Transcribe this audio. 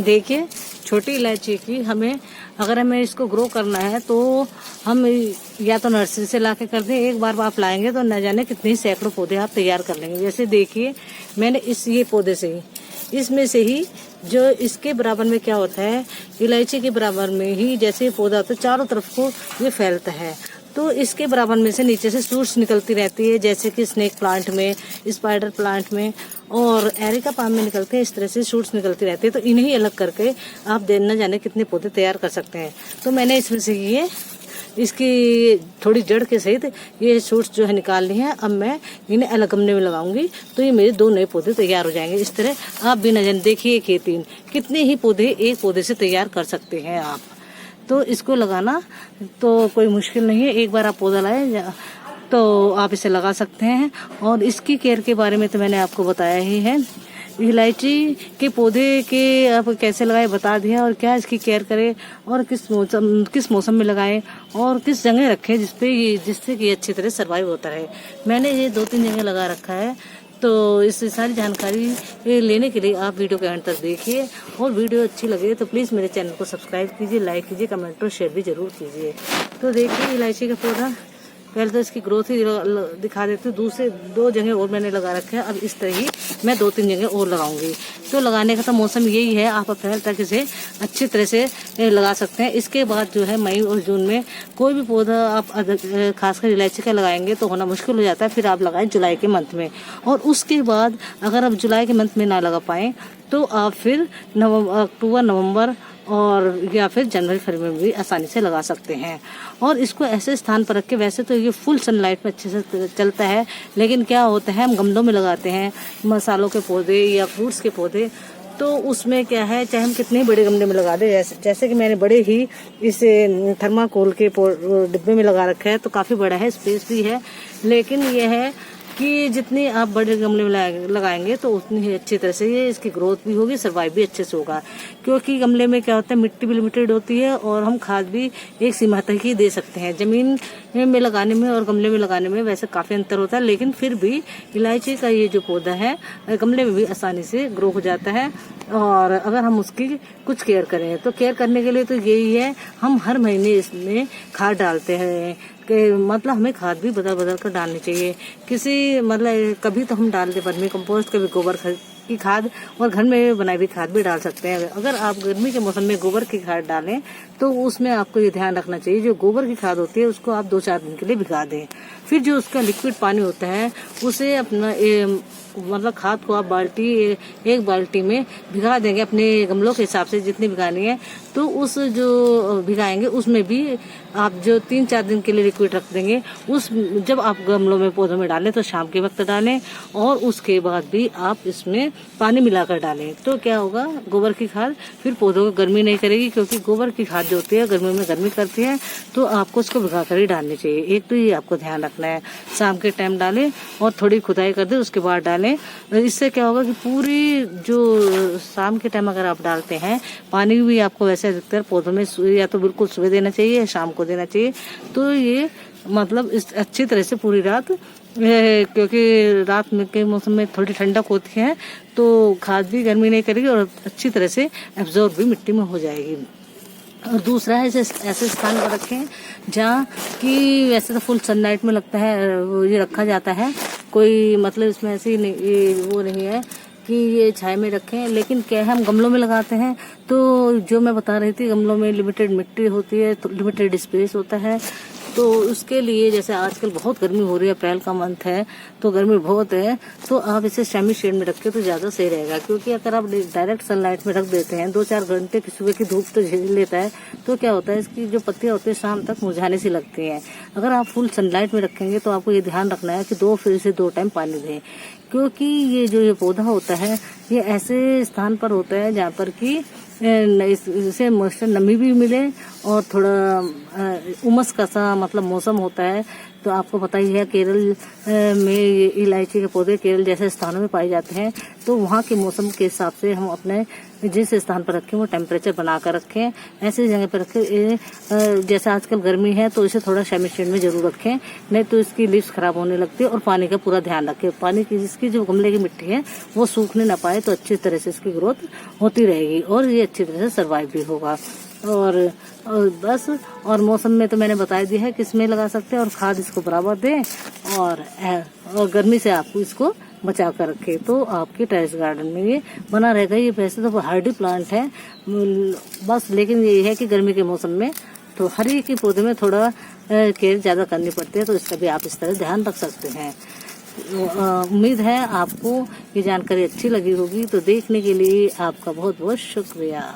देखिए, छोटी इलायची की अगर हमें इसको ग्रो करना है तो हम या तो नर्सरी से लाके कर दें। एक बार आप लाएंगे तो न जाने कितने सैकड़ों पौधे आप तैयार कर लेंगे। जैसे देखिए, मैंने ये पौधे से ही, इसमें से ही जो इसके बराबर में क्या होता है, इलायची के बराबर में ही जैसे ये पौधा होता है चारों तरफ को ये फैलता है, तो इसके बराबर में से नीचे से शूट्स निकलती रहती है, जैसे कि स्नेक प्लांट में, स्पाइडर प्लांट में और एरिका पाम में निकलते हैं। इस तरह से शूट्स निकलती रहती है, तो इन्हें अलग करके आप न जाने कितने पौधे तैयार कर सकते हैं। तो मैंने इसमें से इसकी थोड़ी जड़ के सहित ये शूट्स जो है निकाल ली हैं। अब मैं इन्हें अलग गमले में लगाऊंगी तो ये मेरे 2 नए पौधे तैयार हो जाएंगे। इस तरह आप भी न जाने, देखिए एक, 3 कितने ही पौधे एक पौधे से तैयार कर सकते हैं आप। तो इसको लगाना तो कोई मुश्किल नहीं है। एक बार आप पौधा लाए तो आप इसे लगा सकते हैं। और इसकी केयर के बारे में तो मैंने आपको बताया ही है। इलायची के पौधे के आप कैसे लगाए बता दिया, और क्या इसकी केयर करें और किस मौसम में लगाएं और किस जगह रखें जिससे कि अच्छी तरह सर्वाइव होता है। मैंने ये 2-3 जगह लगा रखा है। तो इस सारी जानकारी लेने के लिए आप वीडियो के अंत तक देखिए, और वीडियो अच्छी लगे तो प्लीज़ मेरे चैनल को सब्सक्राइब कीजिए, लाइक कीजिए, कमेंट और शेयर भी जरूर कीजिए। तो देखिए, इलायची का पौधा पहले तो इसकी ग्रोथ ही दिखा देती हूँ। दूसरे 2 जगह और मैंने लगा रखे हैं। अब इस तरह ही मैं 2-3 जगह और लगाऊंगी। तो लगाने का तो मौसम यही है, आप अप्रैल तक इसे अच्छी तरह से लगा सकते हैं। इसके बाद जो है मई और जून में कोई भी पौधा आप खासकर इलायची का लगाएंगे तो होना मुश्किल हो जाता है। फिर आप लगाएं जुलाई के मंथ में, और उसके बाद अगर आप जुलाई के मंथ में ना लगा पाएँ तो आप फिर अक्टूबर, नवंबर और या फिर जनवरी, फरवरी में भी आसानी से लगा सकते हैं। और इसको ऐसे स्थान पर रख के, वैसे तो ये फुल सनलाइट में अच्छे से चलता है, लेकिन क्या होता है हम गमलों में लगाते हैं मसालों के पौधे या फ्रूट्स के पौधे, तो उसमें क्या है, चाहे हम कितने बड़े गमले में लगा दें, जैसे कि मैंने बड़े ही इसे थर्माकोल के डिब्बे में लगा रखा है, तो काफ़ी बड़ा है, स्पेस भी है। लेकिन यह है कि जितनी आप बड़े गमले में लगाएंगे तो उतनी ही अच्छी तरह से ये इसकी ग्रोथ भी होगी, सर्वाइव भी अच्छे से होगा। क्योंकि गमले में क्या होता है, मिट्टी भी लिमिटेड होती है और हम खाद भी एक सीमा तक ही दे सकते हैं। ज़मीन में लगाने में और गमले में लगाने में वैसे काफ़ी अंतर होता है, लेकिन फिर भी इलायची का ये जो पौधा है गमले में भी आसानी से ग्रो हो जाता है। और अगर हम उसकी कुछ केयर करें तो केयर करने के लिए तो यही है, हम हर महीने इसमें खाद डालते हैं कि मतलब हमें खाद भी बदल कर डालनी चाहिए। कभी तो हम डालते वर्मी कंपोस्ट, कभी गोबर की खाद, और घर में बनाई हुई खाद भी डाल सकते हैं। अगर आप गर्मी के मौसम में गोबर की खाद डालें तो उसमें आपको ये ध्यान रखना चाहिए, जो गोबर की खाद होती है उसको आप 2-4 दिन के लिए भिगा दें। फिर जो उसका लिक्विड पानी होता है उसे अपना खाद को आप एक बाल्टी में भिगा देंगे अपने गमलों के हिसाब से जितनी भिगानी है। तो उस जो भिगाएंगे उसमें भी आप जो 3-4 दिन के लिए लिक्विड रख देंगे, जब आप गमलों में पौधों में डालें तो शाम के वक्त डालें, और उसके बाद भी आप इसमें पानी मिलाकर डालें। तो क्या होगा, गोबर की खाद फिर पौधों को गर्मी नहीं करेगी, क्योंकि गोबर की खाद जो होती है गर्मी में गर्मी करती है, तो आपको उसको भिगा कर ही डालनी चाहिए। एक तो ये आपको ध्यान रखना है, शाम के टाइम डालें और थोड़ी खुदाई कर दें, उसके बाद डालें। इससे क्या होगा कि पूरी जो शाम के टाइम अगर आप डालते हैं, पानी भी आपको वैसे अधिकतर पौधों में या तो बिल्कुल सुबह देना चाहिए या शाम को देना चाहिए। तो ये इस अच्छी तरह से पूरी रात, क्योंकि रात में के मौसम में थोड़ी ठंडक होती है तो खाद भी गर्मी नहीं करेगी और अच्छी तरह से एब्जॉर्ब भी मिट्टी में हो जाएगी। और दूसरा है, ऐसे स्थान पर रखें जहाँ कि वैसे तो फुल सनलाइट में लगता है, ये रखा जाता है, कोई इसमें ऐसी वो नहीं है कि ये छाया में रखें। लेकिन क्या है, हम गमलों में लगाते हैं तो जो मैं बता रही थी, गमलों में लिमिटेड मिट्टी होती है, तो लिमिटेड स्पेस होता है। तो उसके लिए जैसे आजकल बहुत गर्मी हो रही है, अप्रैल का मंथ है तो गर्मी बहुत है, तो आप इसे सेमी शेड में रखें तो ज़्यादा सही रहेगा। क्योंकि अगर आप डायरेक्ट सनलाइट में रख देते हैं, 2-4 घंटे की सुबह की धूप तो झेल लेता है, तो क्या होता है, इसकी जो पत्तियां होती है शाम तक मुरझाने सी लगती हैं। अगर आप फुल सनलाइट में रखेंगे तो आपको ये ध्यान रखना है कि 2 टाइम पानी दें। क्योंकि ये पौधा होता है ये ऐसे स्थान पर होता है जहाँ पर कि इसे मॉइस्चर नमी भी मिले और थोड़ा उमस का सा मतलब मौसम होता है। तो आपको पता ही है केरल में ये इलायची के पौधे केरल जैसे स्थानों में पाए जाते हैं। तो वहाँ के मौसम के हिसाब से हम अपने जिस स्थान पर रखें वो टेम्परेचर बना कर रखें, ऐसी जगह पर रखें। जैसे आजकल गर्मी है तो इसे थोड़ा सेमी शेड में जरूर रखें, नहीं तो इसकी लीव्स खराब होने लगती है। और पानी का पूरा ध्यान रखें, पानी की जिसकी जो गमले की मिट्टी है वो सूखने ना पाए, तो अच्छी तरह से इसकी ग्रोथ होती रहेगी और ये अच्छी तरह से सर्वाइव भी होगा। और बस, और मौसम में तो मैंने बता दिया है किसमें लगा सकते हैं। और खाद इसको बराबर दें और गर्मी से आपको इसको बचा कर रखें, तो आपके टेरेस गार्डन में ये बना रहेगा। ये वैसे तो हार्डी प्लांट है बस, लेकिन ये है कि गर्मी के मौसम में तो हर एक के पौधे में थोड़ा केयर ज़्यादा करनी पड़ती है, तो इसका भी आप इस तरह ध्यान रख सकते हैं। उम्मीद है आपको ये जानकारी अच्छी लगी होगी। तो देखने के लिए आपका बहुत बहुत शुक्रिया।